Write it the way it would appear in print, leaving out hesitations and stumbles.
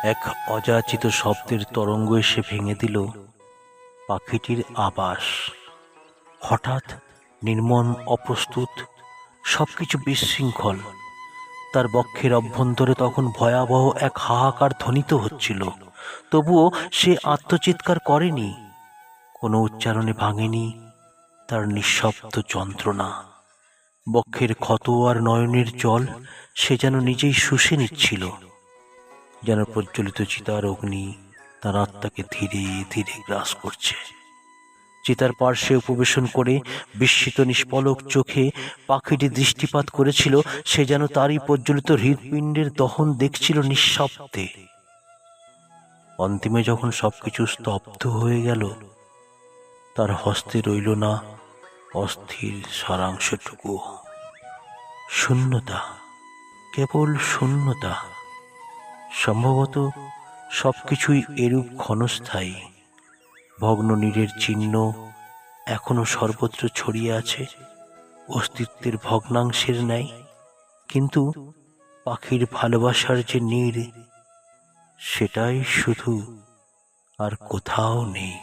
এক অযাচিত শব্দের তরঙ্গ এসে ভেঙে দিল পাখিটির আবাস। হঠাৎ নির্মম, অপ্রস্তুত, সবকিছু বিশৃঙ্খল। তার বক্ষের অভ্যন্তরে তখন ভয়াবহ এক হাহাকার ধ্বনিত হচ্ছিল। তবুও সে আত্মচিৎকার করেনি, কোনো উচ্চারণে ভাঙেনি তার নিঃশব্দ যন্ত্রণা। বক্ষের ক্ষত আর নয়নের জল সে যেন নিজেই শুষে নিচ্ছিল, যেন প্রজ্বলিত চিতার অগ্নি তার আত্মাকে ধীরে ধীরে গ্রাস করছে। চিতার পার্শ্বে উপবেশন করে বিস্মিত নিষ্পলক চোখে পাখিটি দৃষ্টিপাত করেছিল। সে যেন তারই প্রজ্বলিত হৃৎপিণ্ডের দহন দেখছিল নিঃশব্দে। অন্তিমে যখন সবকিছু স্তব্ধ হয়ে গেল, তার হস্তে রইল না অস্থির সারাংশটুকু। শূন্যতা, কেবল শূন্যতা। সম্ভবত সবকিছুই এরূপ ক্ষণস্থায়ী। ভগ্ন নীড়ের চিহ্ন এখনো সর্বত্র ছড়িয়ে আছে, অস্তিত্বের ভগ্নাংশের ন্যায়। কিন্তু পাখির ভালোবাসার যে নীড়, সেটাই শুধু, আর কোথাও নেই।